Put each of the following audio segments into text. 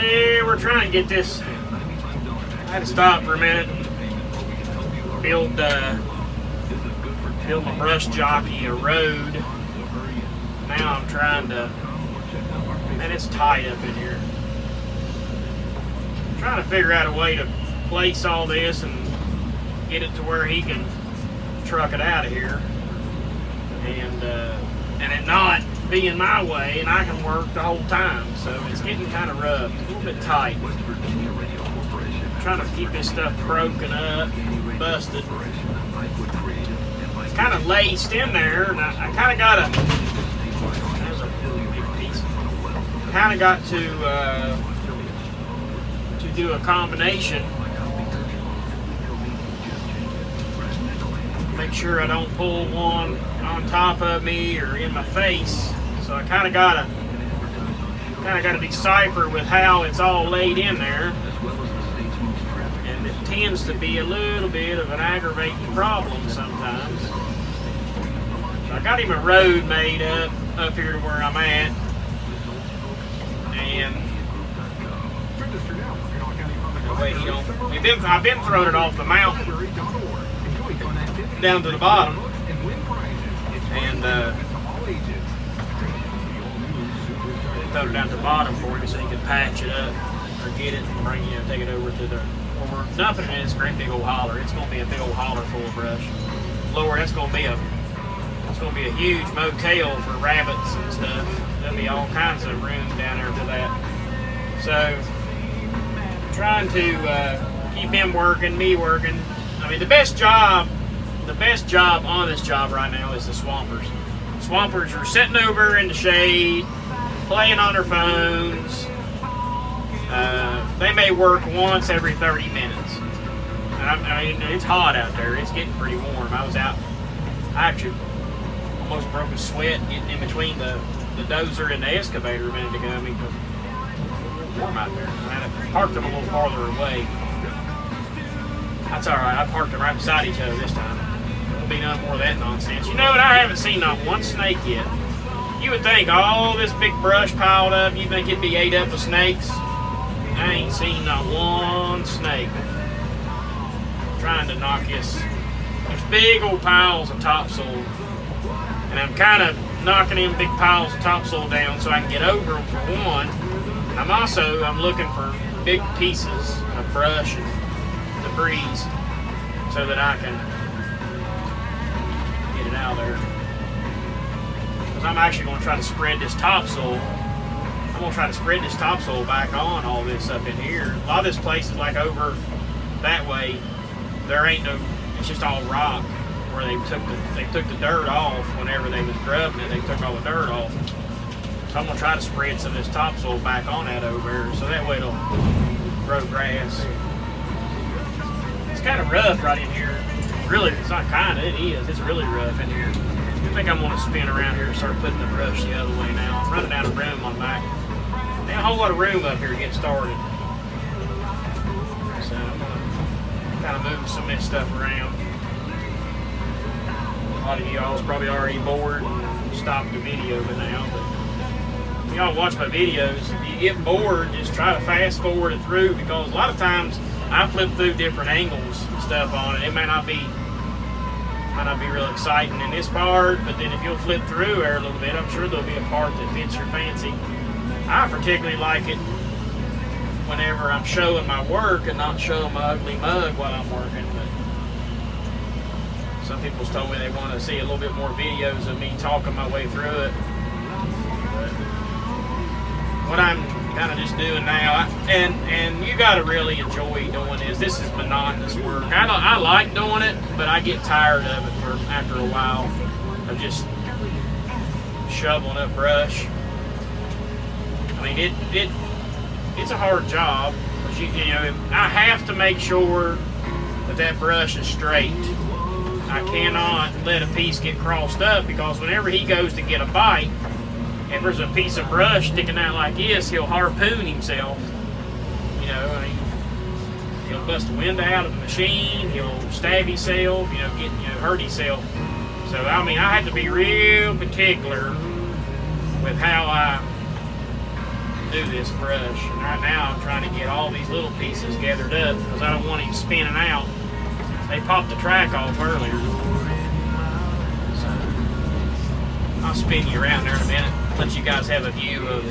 Yeah, we're trying to get this. I had to stop for a minute and build my brush jockey a road. Now I'm trying to, man, it's tight up in here. I'm trying to figure out a way to place all this and get it to where he can truck it out of here, and it not be in my way, and I can work the whole time. So it's getting kind of rough, a little bit tight. I'm trying to keep this stuff broken up, busted. It's kind of laced in there, and I kind of got to. There's a big piece. Kind of got to do a combination. Make sure I don't pull one on top of me or in my face. So I kind of gotta decipher with how it's all laid in there, and it tends to be a little bit of an aggravating problem sometimes. So I got him a road made up here to where I'm at, and the way he don't. I've been throwing it off the mountain down to the bottom, and throw it down to the bottom for him so he can patch it up or get it and bring take it over to the. We're dumping it in this great big old holler. It's going to be a big old holler full of brush. Lord, it's going to be a huge motel for rabbits and stuff. There'll be all kinds of room down there for that. So, trying to keep him working, me working. I mean, the best job on this job right now is the swampers. Swampers are sitting over in the shade, playing on their phones. They may work once every 30 minutes. And I mean, it's hot out there. It's getting pretty warm. I was out. I actually almost broke a sweat getting in between the dozer and the excavator a minute ago. I mean, it's warm out there. I parked them a little farther away. That's all right. I parked them right beside each other this time. There'll be none more of that nonsense. You know what? I haven't seen not one snake yet. You would think all this big brush piled up, you think it'd be ate up with snakes. I ain't seen not one snake. I'm trying to knock this. There's big old piles of topsoil, and I'm kind of knocking them big piles of topsoil down so I can get over them for one. I'm looking for big pieces of brush and debris so that I can get it out of there. Because I'm actually going to try to spread this topsoil. I'm going to try to spread this topsoil back on all this up in here. A lot of this place is like over that way. There ain't no. It's just all rock where they took the dirt off whenever they was grubbing it. They took all the dirt off. So I'm going to try to spread some of this topsoil back on that over there so that way it'll grow grass. It's kind of rough right in here. Really, it's not kind of, it is. It's really rough in here. I think I'm going to spin around here and start putting the brush the other way now. I'm running out of room on my. There's a whole lot of room up here to get started. So I'm going to kind of move some of this stuff around. A lot of y'all's probably already bored and stopped the video by now, but if y'all watch my videos, if you get bored, just try to fast forward it through, because a lot of times I flip through different angles and stuff on it. It may not be real exciting in this part, but then if you'll flip through there a little bit, I'm sure there'll be a part that fits your fancy. I particularly like it whenever I'm showing my work and not showing my ugly mug while I'm working. But some people's told me they want to see a little bit more videos of me talking my way through it. But what I'm kind of just doing now, and you got to really enjoy doing this. This is monotonous work. I like doing it, but I get tired of it after a while of just shoveling up brush. I mean, it's a hard job, but you know, I have to make sure that brush is straight. I cannot let a piece get crossed up, because whenever he goes to get a bite, if there's a piece of brush sticking out like this, he'll harpoon himself. You know, I mean, he'll bust the window out of the machine, he'll stab himself, hurt himself. So, I mean, I have to be real particular with how I do this brush. And right now I'm trying to get all these little pieces gathered up because I don't want him spinning out. They popped the track off earlier. So I'll spin you around there in a minute, let you guys have a view of.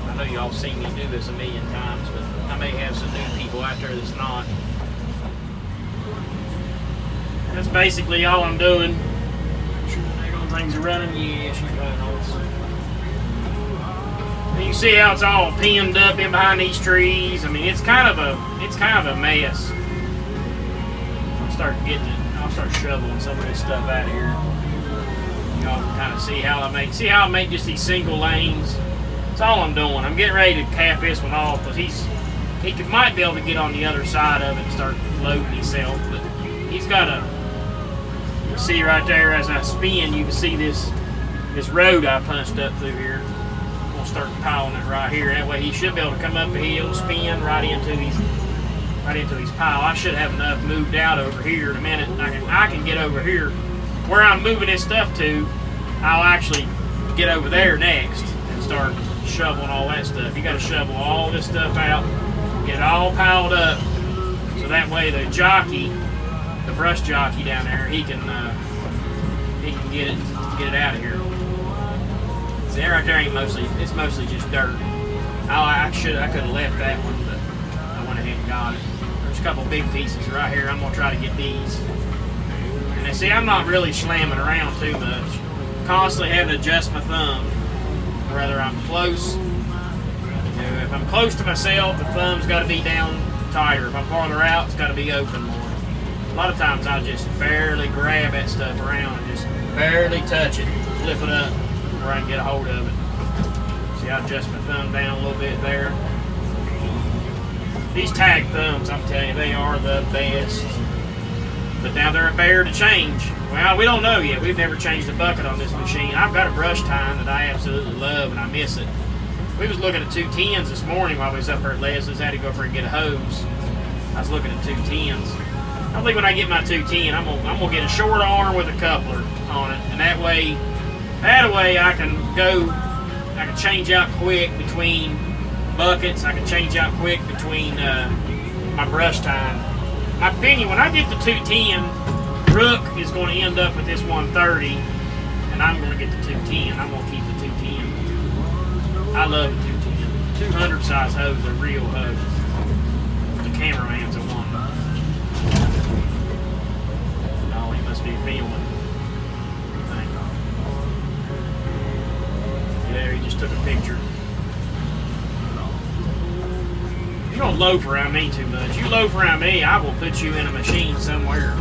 I know y'all seen me do this a million times, but I may have some new people out there that's not. That's basically all I'm doing. Things are running. Yeah, she's running also. You can see how it's all pinned up in behind these trees. I mean, it's kind of a mess. I'll start shoveling some of this stuff out of here. Y'all can kind of see how I make just these single lanes. That's all I'm doing. I'm getting ready to cap this one off because he might be able to get on the other side of it and start loading himself, but he's got a. See right there as I spin, you can see this road I punched up through here. I'm gonna start piling it right here. That way he should be able to come up the hill, spin right into his pile. I should have enough moved out over here in a minute. I can get over here where I'm moving this stuff to. I'll actually get over there next and start shoveling all that stuff. You got to shovel all this stuff out, get it all piled up, so that way the jockey. The brush jockey down there, he can get it out of here. See, that right there it's mostly just dirt. I could have left that one, but I went ahead and got it. There's a couple big pieces right here. I'm gonna try to get these. And see, I'm not really slamming around too much. Constantly having to adjust my thumb. Whether I'm close, if I'm close to myself, the thumb's got to be down tighter. If I'm farther out, it's got to be open more. A lot of times I'll just barely grab that stuff around and just barely touch it, flip it up where I can get a hold of it. See, I adjust my thumb down a little bit there. These tag thumbs, I'm telling you, they are the best. But now they're a bear to change. Well, we don't know yet. We've never changed a bucket on this machine. I've got a brush time that I absolutely love and I miss it. We was looking at 210s this morning while we was up there at Leslie's. I had to go over and get a hose. I was looking at 210s. I think when I get my 210, I'm gonna get a short arm with a coupler on it, and that way I can change out quick between buckets. I can change out quick between my brush time. My opinion, when I get the 210, Rook is going to end up with this 130, and I'm going to get the 210. I'm going to keep the 210. I love the 210. 200 size hose are real hose. The cameraman's a one. Be filming. There, he just took a picture. You don't loaf around me too much. You loaf around me, I will put you in a machine somewhere.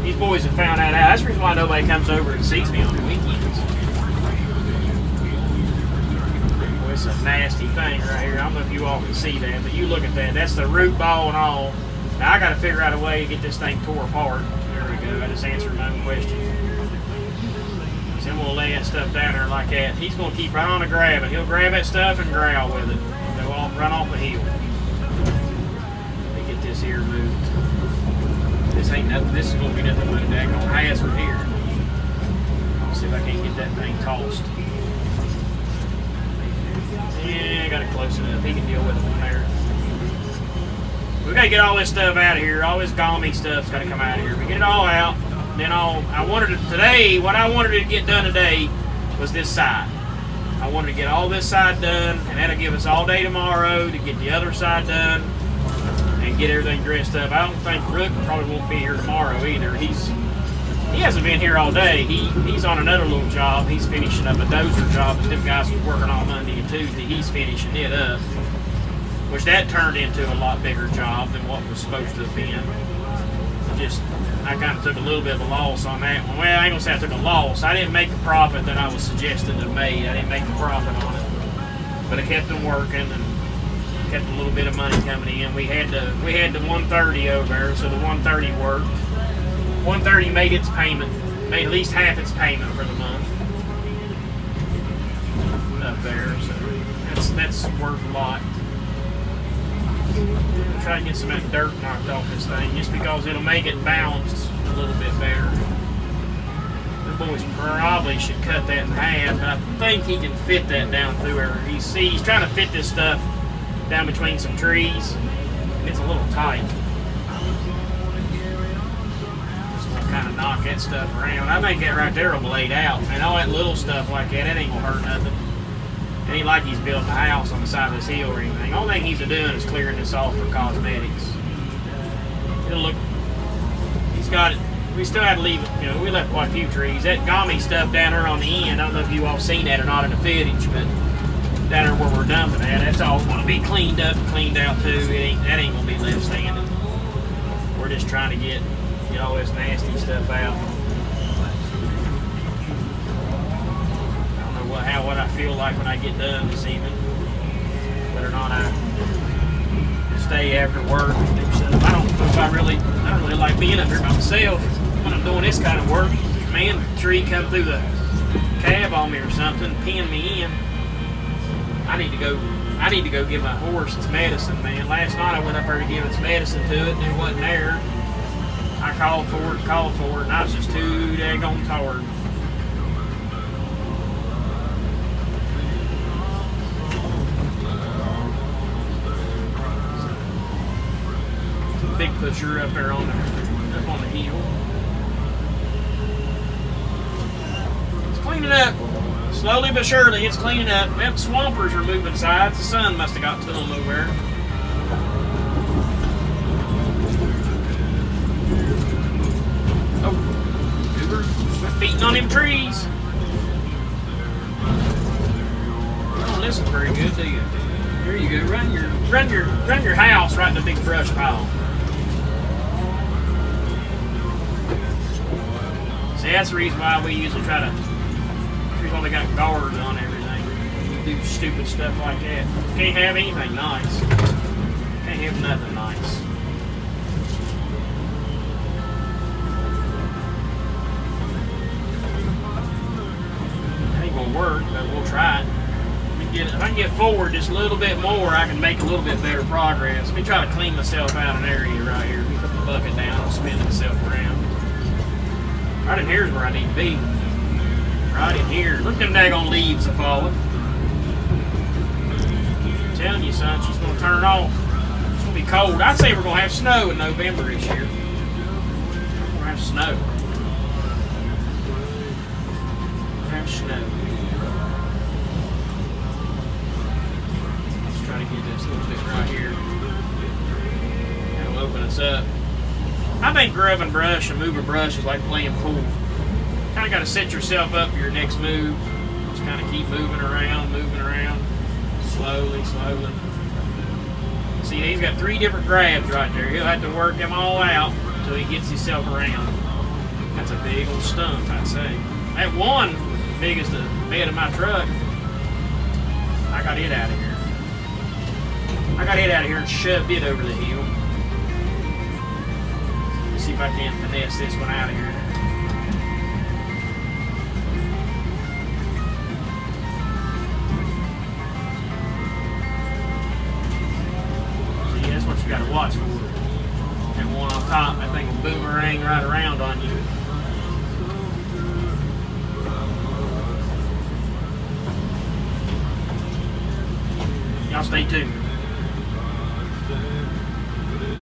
These boys have found that out. That's the reason why nobody comes over and sees me on the weekends. Boy, it's a nasty thing right here. I don't know if you all can see that, but you look at that. That's the root ball and all. Now I got to figure out a way to get this thing tore apart. I just answered my own question. So I'm going to lay that stuff down there like that. He's going to keep right on to grabbing. He'll grab that stuff and growl with it. They'll all run off the hill. Let me get this here moved. This ain't nothing. This is going to be nothing but a daggone hazard here. I'll see if I can't get that thing tossed. Yeah, I got it close enough. He can deal with it from there. We gotta get all this stuff out of here. All this gummy stuff's gotta come out of here. We get it all out. Then what I wanted to get done today was this side. I wanted to get all this side done, and that'll give us all day tomorrow to get the other side done and get everything dressed up. I don't think Rook probably won't be here tomorrow either. He hasn't been here all day. He's on another little job. He's finishing up a dozer job that them guys was working on Monday and Tuesday. He's finishing it up. Which that turned into a lot bigger job than what was supposed to have been. I kind of took a little bit of a loss on that one. Well, I ain't gonna say I took a loss. I didn't make the profit that I was suggested to make. I didn't make the profit on it, but I kept them working and kept a little bit of money coming in. We had the 130 over there, so the 130 worked. 130 made its payment, made at least half its payment for the month up there. So that's worth a lot. Try to get some of that dirt knocked off this thing just because it'll make it balanced a little bit better. The boys probably should cut that in half, but I think he can fit that down through there. He's trying to fit this stuff down between some trees, and it's a little tight. Just want to kind of knock that stuff around. I think that right there will blade out, and all that little stuff like that ain't gonna hurt nothing. It ain't like he's building a house on the side of this hill or anything. The only thing he's doing is clearing this off for cosmetics. It'll look. He's got it. We still had to leave, we left quite a few trees. That gummy stuff down there on the end, I don't know if you all seen that or not in the footage, but down there where we're dumping at, that's all going to be cleaned up and cleaned out too. That ain't going to be left standing. We're just trying to get all this nasty stuff out. I don't know what I feel like when I get done this evening. Whether or not I stay after work and do stuff. I don't know if I don't really like being up here by myself when I'm doing this kind of work. Man, a tree come through the cab on me or something, pin me in. I need to go give my horse its medicine, man. Last night I went up there to give its medicine to it and it wasn't there. I called for it, and I was just too daggone tired. Big pusher up there on the hill. It's cleaning up. Slowly but surely, it's cleaning up. Them swampers are moving sides. The sun must have got to them over there. Oh, Uber, quit beating on them trees. You don't listen very good, do you? There you go. Run your house right in the big brush pile. See, that's the reason why we usually try to. That's the reason why we got guards on everything. You do stupid stuff like that. Can't have anything nice. Can't have nothing nice. It ain't gonna work, but we'll try it. If I can get forward just a little bit more, I can make a little bit better progress. Let me try to clean myself out an area right here. Let me put the bucket down and spin myself around. Right in here is where I need to be. Right in here. Look at them daggone leaves are falling. I'm telling you, son, she's going to turn off. It's going to be cold. I'd say we're going to have snow in November this year. We're going to have snow. We're going to have snow. Let's try to get this little bit right here. That'll open us up. I think grubbing brush and moving brush is like playing pool. Kind of got to set yourself up for your next move. Just kind of keep moving around, slowly. See, he's got 3 different grabs right there. He'll have to work them all out until he gets himself around. That's a big old stump, I'd say. That one was as big as the bed of my truck. I got it out of here. And shoved it over the hill. See if I can finesse this one out of here. See, that's what you got to watch for. That one on top, that thing will boomerang right around on you. Y'all stay tuned.